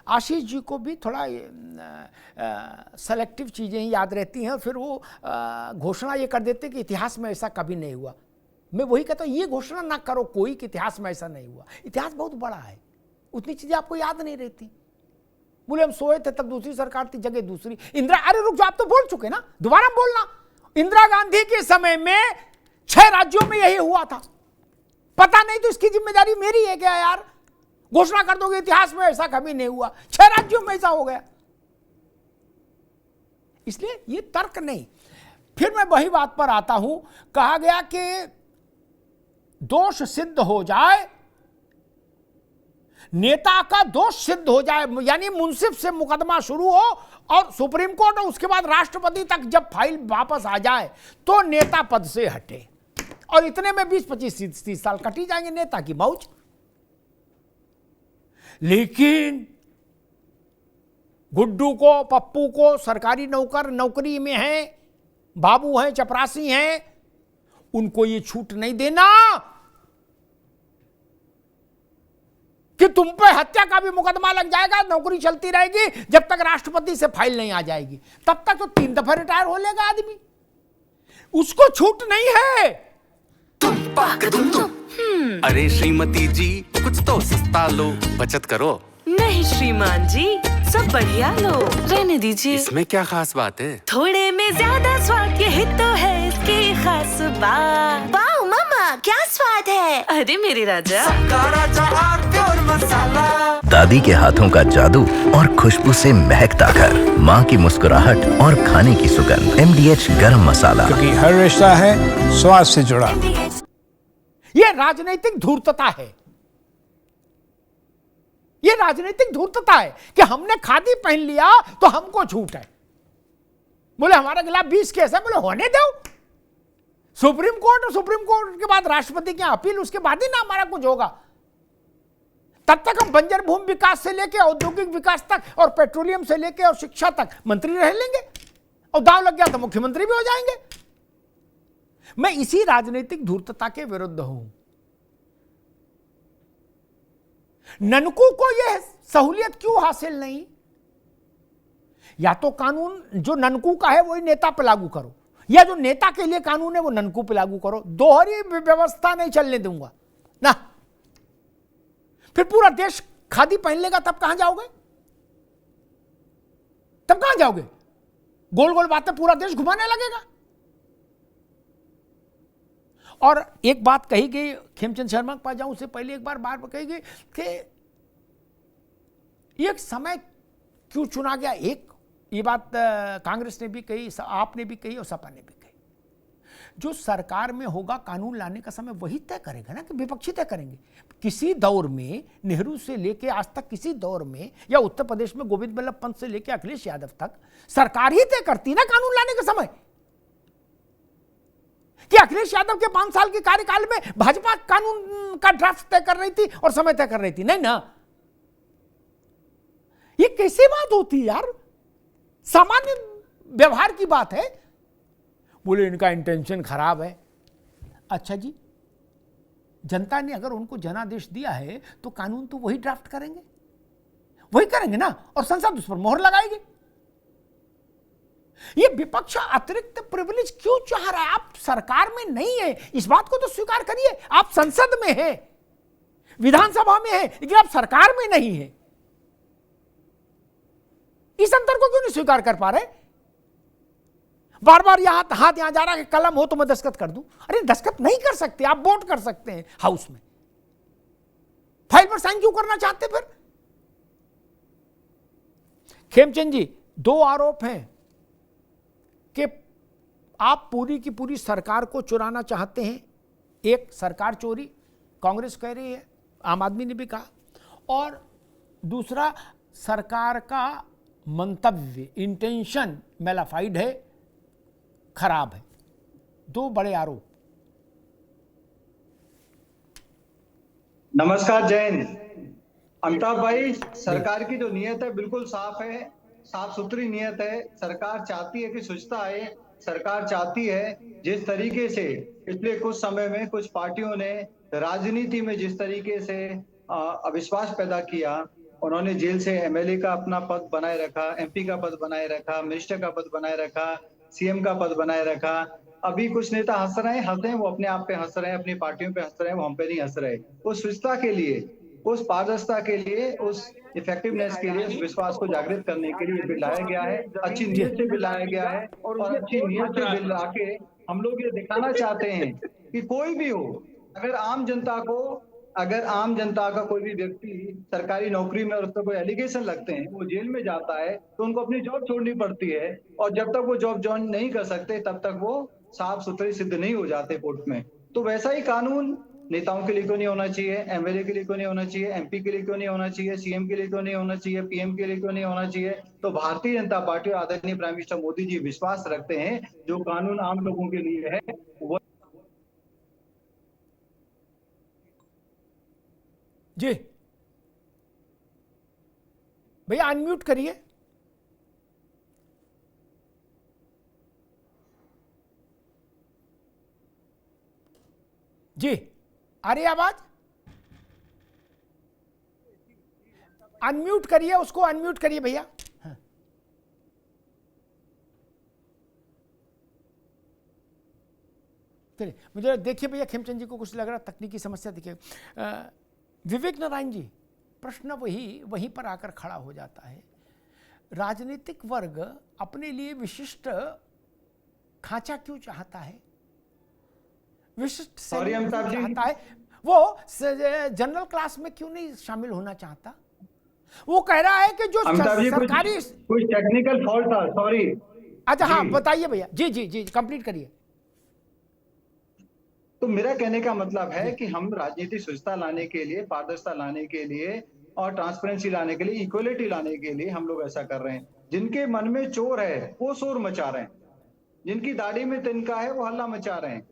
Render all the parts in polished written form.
आशीष जी को भी थोड़ा सेलेक्टिव चीज़ें ही याद रहती हैं, फिर वो घोषणा ये कर देते कि इतिहास में ऐसा कभी नहीं हुआ। मैं वही कहता हूँ, ये घोषणा ना करो कोई कि इतिहास में ऐसा नहीं हुआ। इतिहास बहुत बड़ा है, उतनी चीज़ें आपको याद नहीं रहती। बोले हम सोए थे तब दूसरी सरकार थी, जगह दूसरी। इंदिरा, अरे रुक जाओ, आप तो बोल चुके ना, दोबारा बोलना। इंदिरा गांधी के समय में 6 राज्यों में यही हुआ था। पता नहीं तो इसकी जिम्मेदारी मेरी है क्या यार? घोषणा कर दोगे इतिहास में ऐसा कभी नहीं हुआ, 6 राज्यों में ऐसा हो गया। इसलिए ये तर्क नहीं। फिर मैं वही बात पर आता हूं, कहा गया कि दोष सिद्ध हो जाए, नेता का दोष सिद्ध हो जाए, यानी मुंसिफ से मुकदमा शुरू हो और सुप्रीम कोर्ट और उसके बाद राष्ट्रपति तक जब फाइल वापस आ जाए तो नेता पद से हटे, और इतने में 20-25-30 साल कट ही जाएंगे, नेता की मौज। लेकिन गुड्डू को, पप्पू को सरकारी नौकरी में हैं, बाबू हैं, चपरासी हैं, उनको ये छूट नहीं देना कि तुम पे हत्या का भी मुकदमा लग जाएगा, नौकरी चलती रहेगी जब तक राष्ट्रपति से फाइल नहीं आ जाएगी। तब तक तो 3 दफा रिटायर हो लेगा आदमी, उसको छूट नहीं है। अरे श्रीमती जी, कुछ तो सस्ता लो, बचत करो। नहीं श्रीमान जी, सब बढ़िया लो, रहने दीजिए। इसमें क्या खास बात है? थोड़े में ज्यादा स्वाद, यही तो है इसकी खास बात। वाह मामा, क्या स्वाद है। अरे मेरे राजा, दादी के हाथों का जादू और खुशबू से महकता घर, माँ की मुस्कुराहट और खाने की सुगंध। MDH गरम मसाला, क्योंकि हर रिश्ता है स्वाद से जुड़ा। यह राजनीतिक धूर्तता है, यह राजनीतिक धूर्तता है कि हमने खादी पहन लिया तो हमको छूट है। बोले हमारे खिलाफ 20 केस है, बोले होने दो, सुप्रीम कोर्ट, और सुप्रीम कोर्ट के बाद राष्ट्रपति की अपील, उसके बाद ही ना हमारा कुछ होगा। तब तक हम बंजर भूमि विकास से लेके औद्योगिक विकास तक और पेट्रोलियम से लेके और शिक्षा तक मंत्री रह लेंगे, और दांव लग गया तो मुख्यमंत्री भी हो जाएंगे। मैं इसी राजनीतिक धूर्तता के विरुद्ध हूं। ननकू को यह सहूलियत क्यों हासिल नहीं? या तो कानून जो ननकू का है वही नेता पे लागू करो, या जो नेता के लिए कानून है वो ननकू पे लागू करो। दोहरी व्यवस्था नहीं चलने दूंगा ना। फिर पूरा देश खादी पहन लेगा, तब कहां जाओगे? तब कहां जाओगे? गोल गोल बातें पूरा देश घुमाने लगेगा। और एक बात कही गई, खेमचंद शर्मा के पास जाऊं उससे पहले एक बार कही गई कि एक समय क्यों चुना गया। एक ये बात कांग्रेस ने भी कही, आपने भी कही और सपा ने भी कही। जो सरकार में होगा कानून लाने का समय वही तय करेगा ना, कि विपक्षी तय करेंगे। किसी दौर में नेहरू से लेके आज तक, किसी दौर में, या उत्तर प्रदेश में गोविंद वल्लभ पंत से लेके अखिलेश यादव तक, सरकार ही तय करती ना कानून लाने का समय। कि अखिलेश यादव के 5 साल के कार्यकाल में भाजपा कानून का ड्राफ्ट तय कर रही थी और समय तय कर रही थी? नहीं ना। ये कैसी बात होती है यार? सामान्य व्यवहार की बात है। बोले इनका इंटेंशन खराब है। अच्छा जी, जनता ने अगर उनको जनादेश दिया है तो कानून तो वही ड्राफ्ट करेंगे, वही करेंगे ना, और संसद उस पर मोहर लगाएगी। ये विपक्ष अतिरिक्त प्रिविलेज क्यों चाह रहा है? आप सरकार में नहीं है, इस बात को तो स्वीकार करिए। आप संसद में हैं, विधानसभा में हैं, लेकिन आप सरकार में नहीं है। इस अंतर को क्यों नहीं स्वीकार कर पा रहे? बार बार हाथ यहां जा रहा है कि कलम हो तो मैं दस्तखत कर दूं। अरे दस्तखत नहीं कर सकते, आप वोट कर सकते हैं हाउस में। फाइल पर साइन क्यों करना चाहते फिर? खेमचंद जी, 2 आरोप हैं कि आप पूरी की पूरी सरकार को चुराना चाहते हैं। एक, सरकार चोरी कांग्रेस कह रही है, आम आदमी ने भी कहा, और दूसरा, सरकार का मंतव्य, इंटेंशन मैलाफाइड है, खराब है। 2 बड़े आरोप। नमस्कार, जय हिंद। अमिताभ भाई, सरकार की जो नीयत है बिल्कुल साफ है, साफ सुथरी नीयत है। सरकार चाहती है कि स्वच्छता आए। सरकार चाहती है जिस तरीके से पिछले कुछ समय में कुछ पार्टियों ने राजनीति में जिस तरीके से अविश्वास पैदा किया, उन्होंने जेल से एमएलए का अपना पद बनाए रखा, एमपी का पद बनाए रखा, मिनिस्टर का पद बनाए रखा, सीएम का पद बनाए रखा। अभी कुछ नेता हंस रहे हैं, वो अपने आप पे हंस रहे हैं, अपनी पार्टियों पे हंस रहे हैं, वो हम पे नहीं हंस रहे। उस स्वच्छता के लिए, उस पारदर्शिता के लिए, उस इफेक्टिवनेस के लिए, उस विश्वास को जागृत करने के लिए बिल लाया गया है, अच्छी नीयत से बिल लाया गया है। और अच्छी नीयत से बिल लाके हम लोग ये दिखाना चाहते हैं कि कोई भी हो, अगर आम जनता का कोई भी व्यक्ति सरकारी नौकरी में और उस पर कोई एलिगेशन लगते हैं, वो जेल में जाता है, तो उनको अपनी जॉब छोड़नी पड़ती है। और जब तक वो जॉब ज्वाइन नहीं कर सकते, तब तक वो साफ सुथरे सिद्ध नहीं हो जाते कोर्ट में। तो वैसा ही कानून नेताओं के लिए क्यों नहीं होना चाहिए, एमएलए के लिए क्यों नहीं होना चाहिए, एमपी के लिए क्यों नहीं होना चाहिए, सीएम के लिए क्यों नहीं होना चाहिए, पीएम के लिए क्यों नहीं होना चाहिए। तो भारतीय जनता पार्टी और आदरणीय प्राइम मिनिस्टर मोदी जी विश्वास रखते हैं जो कानून आम लोगों के लिए है वो। जी भैया अनम्यूट करिए। जी आ रही आवाज? अनम्यूट करिए, उसको अनम्यूट करिए भैया। हाँ। चलिए, मुझे देखिए भैया खेमचंद जी को कुछ लग रहा तकनीकी समस्या दिखे। विवेक नारायण जी, प्रश्न वहीं पर आकर खड़ा हो जाता है। राजनीतिक वर्ग अपने लिए विशिष्ट खांचा क्यों चाहता है, विशिष्ट चाहता है? वो जनरल क्लास में क्यों नहीं शामिल होना चाहता? वो कह रहा है कि जो सरकारी कुछ टेक्निकल फॉल्ट था, सॉरी। अच्छा हाँ बताइए भैया। जी जी जी कंप्लीट करिए। तो मेरा कहने का मतलब है कि हम राजनीतिक स्वच्छता लाने के लिए, पारदर्शिता लाने के लिए और ट्रांसपेरेंसी लाने के लिए, इक्वलिटी लाने के लिए हम लोग ऐसा कर रहे हैं। जिनके मन में चोर है वो शोर मचा रहे हैं, जिनकी दाढ़ी में तिनका है वो हल्ला मचा रहे हैं।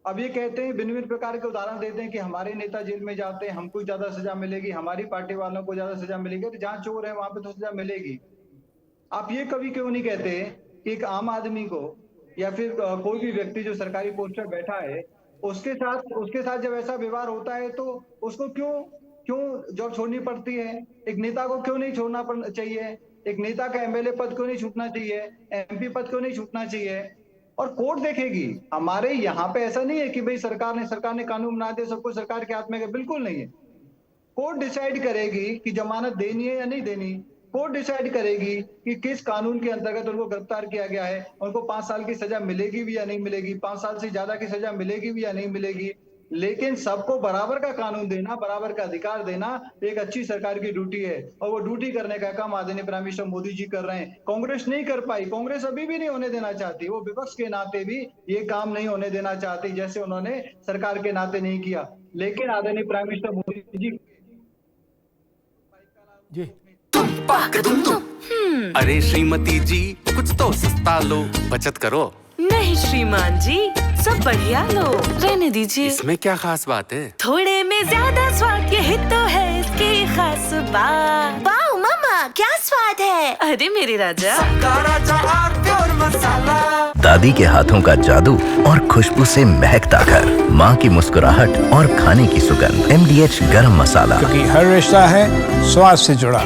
अब ये कहते हैं, भिन्न भिन्न प्रकार के उदाहरण देते हैं कि हमारे नेता जेल में जाते हैं, हमको ज्यादा सजा मिलेगी, हमारी पार्टी वालों को ज्यादा सजा मिलेगी। तो जहाँ चोर है वहां पे तो सजा मिलेगी। आप ये कभी क्यों नहीं कहते कि एक आम आदमी को या फिर कोई भी व्यक्ति जो सरकारी पोस्ट पर बैठा है उसके साथ जब ऐसा व्यवहार होता है तो उसको क्यों जॉब छोड़नी पड़ती है? एक नेता को क्यों नहीं छोड़ना चाहिए? एक नेता का एमएलए पद क्यों नहीं छूटना चाहिए? एमपी पद क्यों नहीं छूटना चाहिए? और कोर्ट देखेगी। हमारे यहाँ पे ऐसा नहीं है कि भाई सरकार ने कानून बना दिया, सब कुछ सरकार के हाथ में है, बिल्कुल नहीं है। कोर्ट डिसाइड करेगी कि जमानत देनी है या नहीं देनी। कोर्ट डिसाइड करेगी कि किस कानून के अंतर्गत उनको गिरफ्तार किया गया है, उनको 5 साल की सजा मिलेगी भी या नहीं मिलेगी, 5 साल से ज्यादा की सजा मिलेगी भी या नहीं मिलेगी। लेकिन सबको बराबर का कानून देना, बराबर का अधिकार देना एक अच्छी सरकार की ड्यूटी है। और वो ड्यूटी करने का काम आदरणीय प्राइम मिनिस्टर मोदी जी कर रहे हैं। कांग्रेस नहीं कर पाई, कांग्रेस अभी भी नहीं होने देना चाहती। वो विपक्ष के नाते भी ये काम नहीं होने देना चाहती, जैसे उन्होंने सरकार के नाते नहीं किया। लेकिन आदरणीय प्राइम मिनिस्टर मोदी जी अरे श्रीमती जी कुछ तो सस्ता लो, बचत करो। नहीं श्रीमान जी, सब बढ़िया लो, रहने दीजिए। इसमें क्या खास बात है? थोड़े में ज्यादा स्वाद, यही तो है इसकी खास बात। वाओ मामा, क्या स्वाद है। अरे मेरे राजा, दादी के हाथों का जादू और खुशबू से महकता घर, माँ की मुस्कुराहट और खाने की सुगंध। MDH गरम मसाला, क्योंकि हर रिश्ता है स्वाद से जुड़ा।